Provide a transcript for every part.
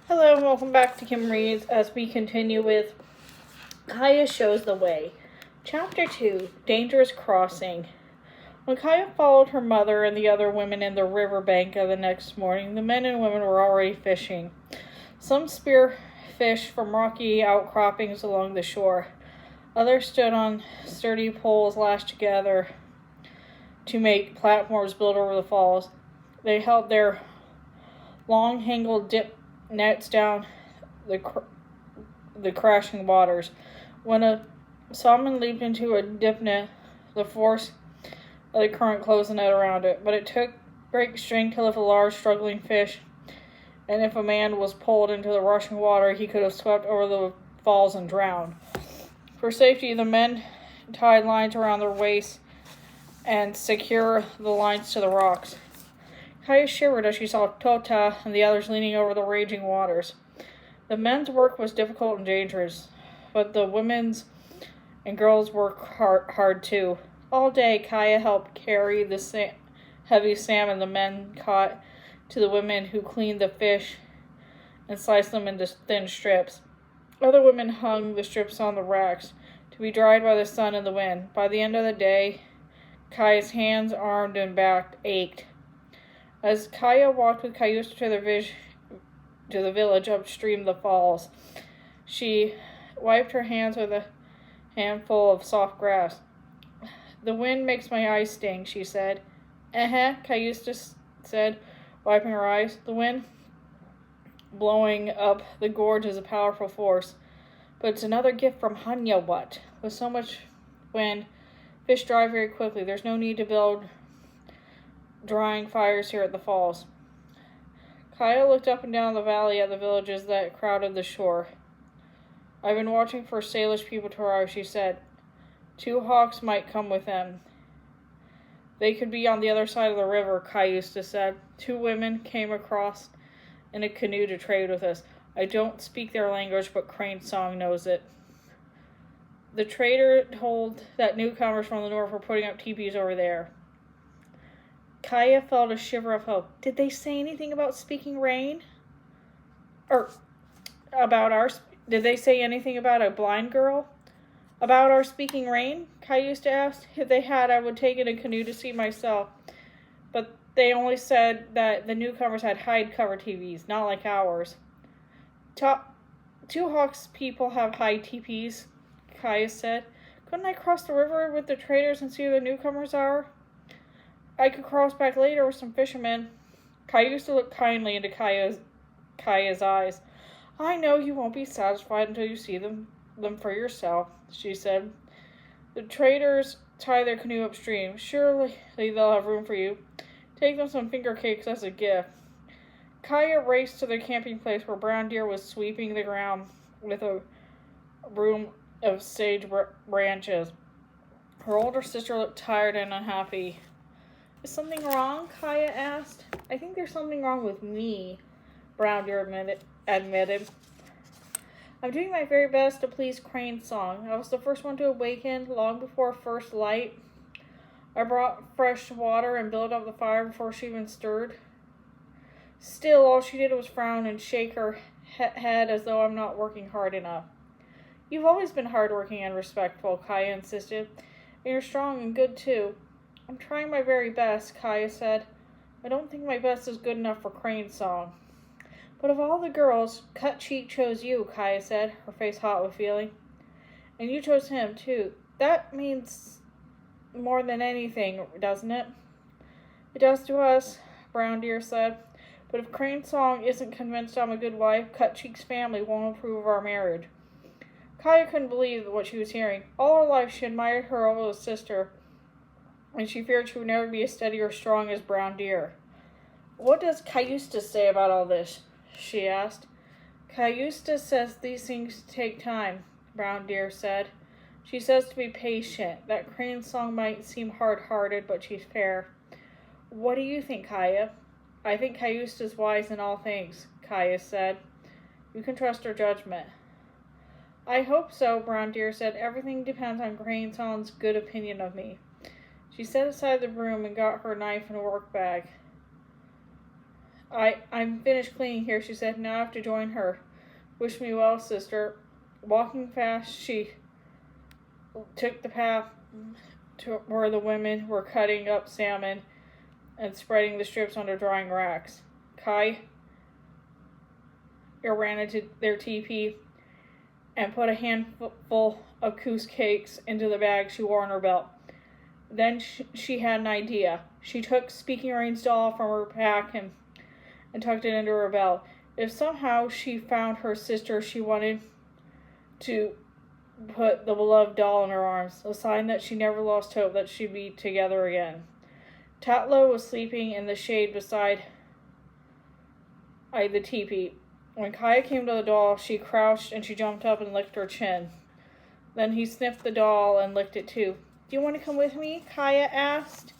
Hello and welcome back to Kim Reads as we continue with Kaya Shows the Way. Chapter 2, Dangerous Crossing. When Kaya followed her mother and the other women in the riverbank the next morning, the men and women were already fishing. Some spear fish from rocky outcroppings along the shore. Others stood on sturdy poles lashed together to make platforms built over the falls. They held their long-handled dip nets down the crashing waters. When a salmon leaped into a dip net, the force of the current closed the net around it. But it took great strength to lift a large, struggling fish, and if a man was pulled into the rushing water, he could have swept over the falls and drowned. For safety, the men tied lines around their waists and secured the lines to the rocks. Kaya shivered as she saw Tota and the others leaning over the raging waters. The men's work was difficult and dangerous, but the women's and girls' worked hard too. All day, Kaya helped carry the heavy salmon the men caught to the women who cleaned the fish and sliced them into thin strips. Other women hung the strips on the racks to be dried by the sun and the wind. By the end of the day, Kaya's hands, arms, and back ached. As Kaya walked with Cayusta to the village upstream the falls, she wiped her hands with a handful of soft grass. "The wind makes my eyes sting," she said. Cayusta said, wiping her eyes. "The wind blowing up the gorge is a powerful force, but it's another gift from Hanya what? With so much wind, fish dry very quickly. There's no need to build drying fires here at the falls." Kaya looked up and down the valley at the villages that crowded the shore. "I've been watching for Salish people to arrive," she said. "Two hawks might come with them. They could be on the other side of the river," Cayusta said. "Two women came across in a canoe to trade with us. I don't speak their language, but Crane Song knows it." The trader told that newcomers from the north were putting up teepees over there. Kaya felt a shiver of hope. "Did they say anything about speaking rain? Did they say anything about a blind girl? About our speaking rain?" Cayusta asked. "If they had, I would take in a canoe to see myself. But they only said that the newcomers had hide-cover TVs, not like ours." Two Hawks people have hide teepees," Kaya said. "Couldn't I cross the river with the traders and see who the newcomers are? I could cross back later with some fishermen." Cayusta looked kindly into Kaya's eyes. "I know you won't be satisfied until you see them for yourself," she said. "The traders tie their canoe upstream. Surely they'll have room for you. Take them some finger cakes as a gift." Kaya raced to the camping place where Brown Deer was sweeping the ground with a broom of sage branches. Her older sister looked tired and unhappy. "Is something wrong?" Kaya asked. "I think there's something wrong with me," Brown Deer admitted. "I'm doing my very best to please Crane Song. I was the first one to awaken long before first light. I brought fresh water and built up the fire before she even stirred. Still, all she did was frown and shake her head as though I'm not working hard enough." "You've always been hardworking and respectful," Kaya insisted. "And you're strong and good, too." "I'm trying my very best," Kaya said. "I don't think my best is good enough for Crane Song." "But of all the girls, Cut Cheek chose you," Kaya said, her face hot with feeling. "And you chose him, too. That means more than anything, doesn't it?" "It does to us," Brown Deer said. "But if Crane Song isn't convinced I'm a good wife, Cut Cheek's family won't approve of our marriage." Kaya couldn't believe what she was hearing. All her life she admired her oldest sister, and she feared she would never be as steady or strong as Brown Deer. "What does Cayusta say about all this?" she asked. "Cayusta says these things take time," Brown Deer said. "She says to be patient, that Crane Song might seem hard-hearted, but she's fair." "What do you think, Kaya?" "I think Cayusta's wise in all things," Kaya said. "You can trust her judgment." "I hope so," Brown Deer said. "Everything depends on Crane Song's good opinion of me." She set aside the broom and got her knife and work bag. I'm finished cleaning here, she said. Now I have to join her. Wish me well, sister. Walking fast, she took the path to where the women were cutting up salmon and spreading the strips onto drying racks. Kai ran into their teepee and put a handful of coos cakes into the bag she wore on her belt. Then she had an idea. She took Speaking Rain's doll from her pack and tucked it into her belt. If somehow she found her sister, she wanted to put the beloved doll in her arms, a sign that she never lost hope that she'd be together again. Tatlo was sleeping in the shade beside the teepee. When Kaya came to the doll, she crouched and she jumped up and licked her chin. Then he sniffed the doll and licked it too. Do you want to come with me? Kaya asked.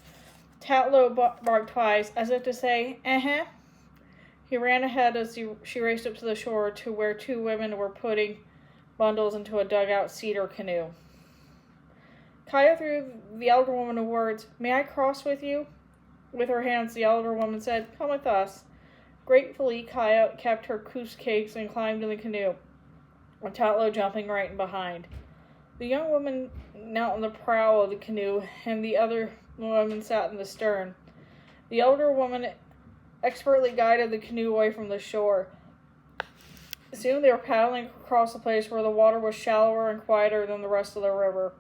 Tatlo barked twice, as if to say, uh-huh. He ran ahead as she raced up to the shore to where two women were putting bundles into a dugout cedar canoe. Kaya threw the elder woman the words, May I cross with you? With her hands, the elder woman said, Come with us. Gratefully, Kaya kept her coos cakes and climbed in the canoe, with Tatlo jumping right in behind. The young woman knelt in the prow of the canoe, and the other woman sat in the stern. The elder woman expertly guided the canoe away from the shore. Soon they were paddling across a place where the water was shallower and quieter than the rest of the river.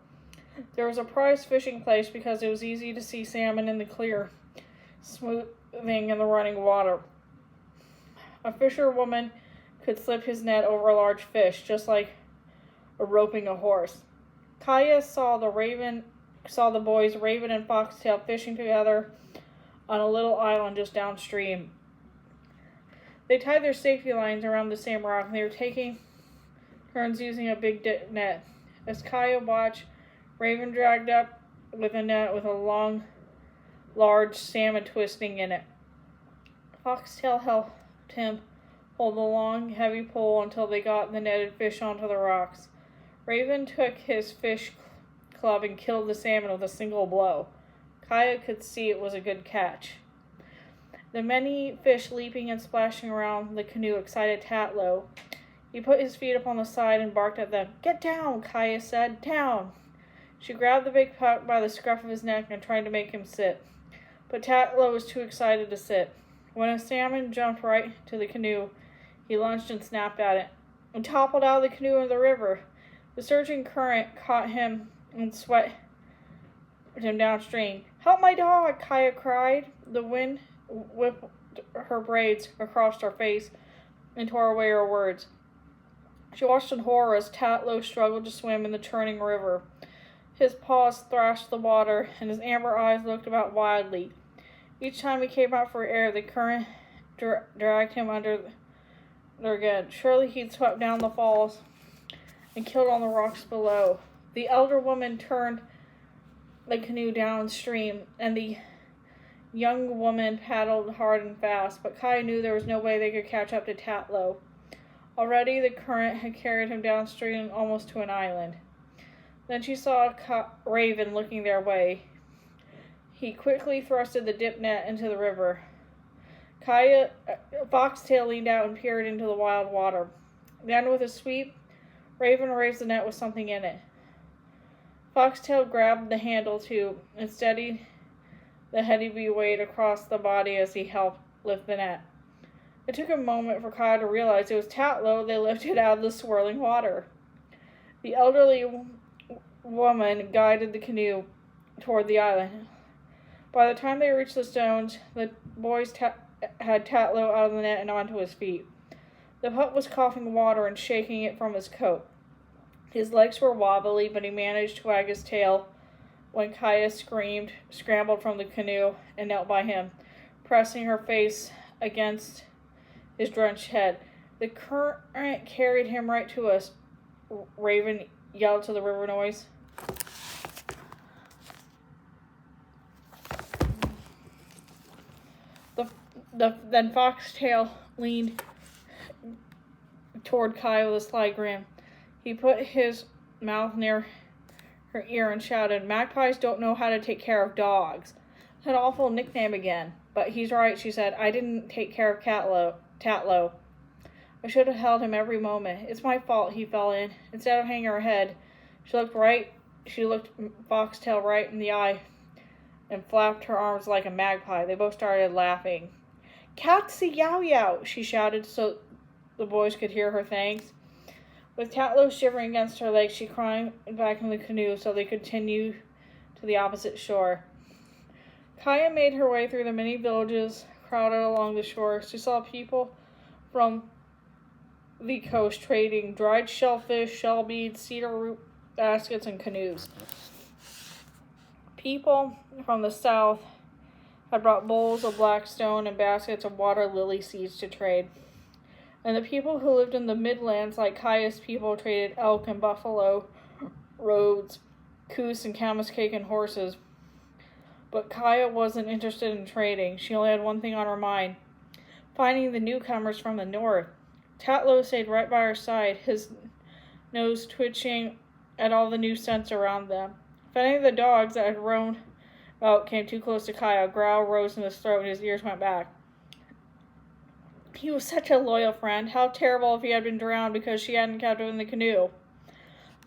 There was a prized fishing place because it was easy to see salmon in the clear, smoothing in the running water. A fisherwoman could slip his net over a large fish, just like roping a horse. Kaya saw the boys, Raven and Foxtail, fishing together on a little island just downstream. They tied their safety lines around the same rock, and they were taking turns using a big net. As Kaya watched, Raven dragged up with a net with a large salmon twisting in it. Foxtail helped him hold the long, heavy pole until they got the netted fish onto the rocks. Raven took his fish club and killed the salmon with a single blow. Kaya could see it was a good catch. The many fish leaping and splashing around the canoe excited Tatlo. He put his feet up on the side and barked at them. Get down, Kaya said. Down. She grabbed the big pup by the scruff of his neck and tried to make him sit. But Tatlo was too excited to sit. When a salmon jumped right to the canoe, he lunged and snapped at it and toppled out of the canoe into the river. The surging current caught him and swept him downstream. Help my dog, Kaya cried. The wind whipped her braids across her face and tore away her words. She watched in horror as Tatlo struggled to swim in the churning river. His paws thrashed the water, and his amber eyes looked about wildly. Each time he came out for air, the current dragged him under again. Surely he'd swept down the falls and killed on the rocks below. The elder woman turned the canoe downstream, and the young woman paddled hard and fast, but Kai knew there was no way they could catch up to Tatlo. Already the current had carried him downstream almost to an island. Then she saw Raven looking their way. He quickly thrusted the dip net into the river. Foxtail leaned out and peered into the wild water. Then with a sweep, Raven raised the net with something in it. Foxtail grabbed the handle too and steadied the heavy weight across the body as he helped lift the net. It took a moment for Kaya to realize it was Tatlo they lifted out of the swirling water. The elderly woman guided the canoe toward the island. By the time they reached the stones, the boys had Tatlo out of the net and onto his feet. The pup was coughing water and shaking it from his coat. His legs were wobbly, but he managed to wag his tail when Kaya scrambled from the canoe and knelt by him, pressing her face against his drenched head. The current carried him right to us, Raven yelled to the river noise. Then Foxtail leaned toward Kaya with a sly grin. He put his mouth near her ear and shouted, Magpies don't know how to take care of dogs. An awful nickname again. But he's right, she said. I didn't take care of Tatlow. I should have held him every moment. It's my fault he fell in. Instead of hanging her head, she looked Foxtail right in the eye and flapped her arms like a magpie. They both started laughing. Catsy yow yow, she shouted so the boys could hear her thanks. With Tatlow shivering against her legs, she climbed back in the canoe so they could continue to the opposite shore. Kaya made her way through the many villages crowded along the shore. She saw people from the coast trading dried shellfish, shell beads, cedar root baskets, and canoes. People from the south had brought bowls of black stone and baskets of water lily seeds to trade. And the people who lived in the Midlands, like Kaya's people, traded elk and buffalo robes, coos and camel's cake and horses. But Kaya wasn't interested in trading. She only had one thing on her mind: finding the newcomers from the north. Tatlow stayed right by her side, his nose twitching at all the new scents around them. If any of the dogs that had roamed out came too close to Kaya, a growl rose in his throat and his ears went back. He was such a loyal friend. How terrible if he had been drowned because she hadn't kept him in the canoe.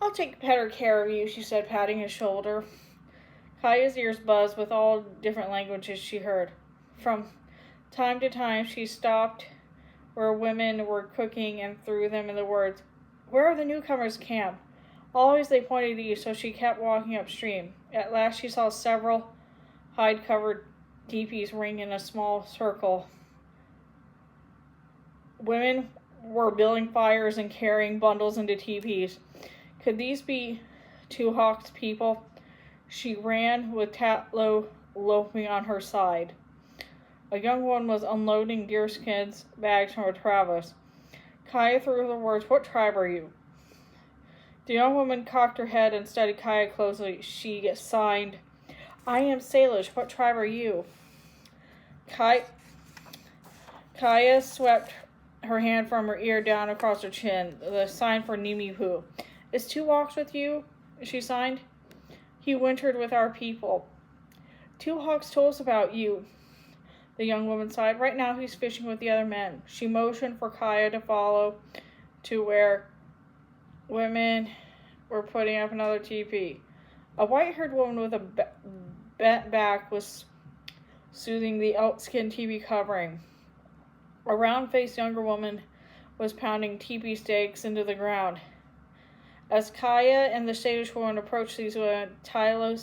I'll take better care of you, she said, patting his shoulder. Kaya's ears buzzed with all different languages she heard. From time to time, she stopped where women were cooking and threw them in the words, "Where are the newcomers' camp?" Always they pointed east, so she kept walking upstream. At last she saw several hide-covered teepees ring in a small circle. Women were building fires and carrying bundles into teepees. Could these be Two Hawks' people? She ran with Tatlow loping on her side. A young one was unloading deerskins bags from a Travis. Kaya threw the words, "What tribe are you?" The young woman cocked her head and studied Kaya closely. She signed, "I am Salish. What tribe are you?" Kaya swept her hand from her ear down across her chin, the sign for Nimipu. "Is Two Hawks with you?" she signed. "He wintered with our people." "Two Hawks told us about you," the young woman sighed. "Right now he's fishing with the other men." She motioned for Kaya to follow to where women were putting up another teepee. A white-haired woman with a bent back was soothing the elk-skin teepee covering. A round-faced younger woman was pounding teepee stakes into the ground. As Kaya and the Salish woman approached these women, Tatlow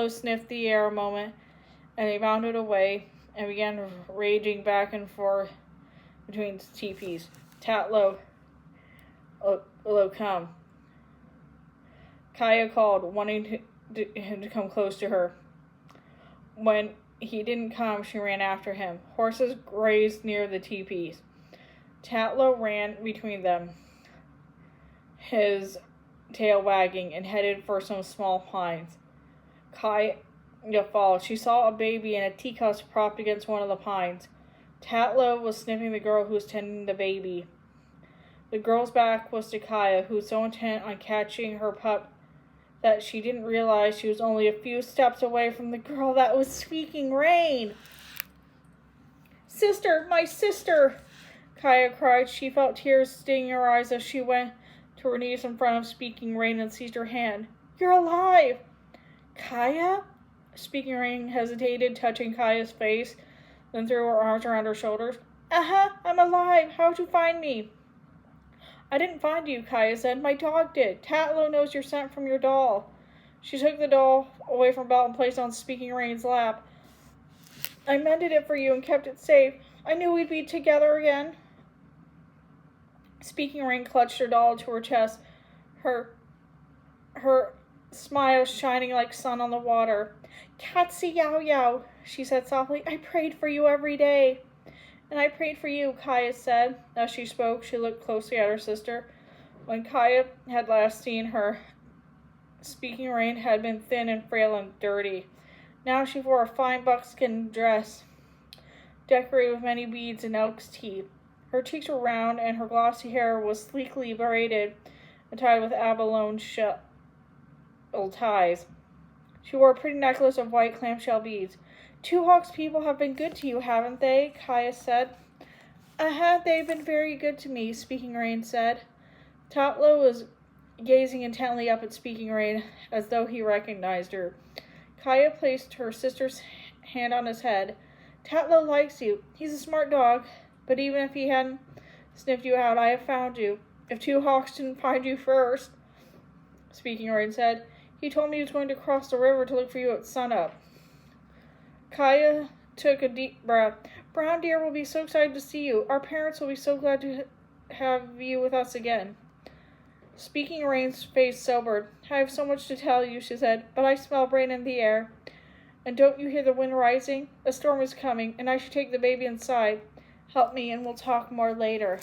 sniffed the air a moment, and they bounded away and began raging back and forth between teepees. Tatlow, come. Kaya called, wanting him to come close to her. When he didn't come, she ran after him. Horses grazed near the teepees. Tatlow ran between them, his tail wagging, and headed for some small pines. Kaya followed. She saw a baby in a teacup propped against one of the pines. Tatlow was sniffing the girl who was tending the baby. The girl's back was to Kaya, who was so intent on catching her pup that she didn't realize she was only a few steps away from the girl that was speaking rain. "Sister, my sister!" Kaya cried. She felt tears stinging her eyes as she went to her knees in front of Speaking Rain and seized her hand. "You're alive!" "Kaya?" Speaking Rain hesitated, touching Kaya's face, then threw her arms around her shoulders. I'm alive. How'd you find me?" "I didn't find you," Kaya said. "My dog did. Tatlow knows your scent from your doll." She took the doll away from Belle and placed it on Speaking Rain's lap. "I mended it for you and kept it safe. I knew we'd be together again." Speaking Rain clutched her doll to her chest, her smile shining like sun on the water. "Catsy yow yow," she said softly. "I prayed for you every day." "And I prayed for you," Kaya said. As she spoke, she looked closely at her sister. When Kaya had last seen her, Speaking Rain had been thin and frail and dirty. Now she wore a fine buckskin dress, decorated with many beads and elk's teeth. Her cheeks were round, and her glossy hair was sleekly braided and tied with abalone shell ties. She wore a pretty necklace of white clamshell beads. Two Hawks people have been good to you, haven't they? Kaya said. They've been very good to me, Speaking Rain said. Tatlo was gazing intently up at Speaking Rain as though he recognized her. Kaya placed her sister's hand on his head. Tatlo likes you. He's a smart dog, but even if he hadn't sniffed you out, I have found you. If Two Hawks didn't find you first, Speaking Rain said, he told me he was going to cross the river to look for you at sunup. Kaya took a deep breath. Brown Deer will be so excited to see you. Our parents will be so glad to have you with us again. Speaking Rain's face sobered. I have so much to tell you, she said, but I smell rain in the air. And don't you hear the wind rising? A storm is coming, and I should take the baby inside. Help me, and we'll talk more later.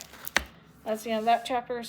That's the end of that chapter.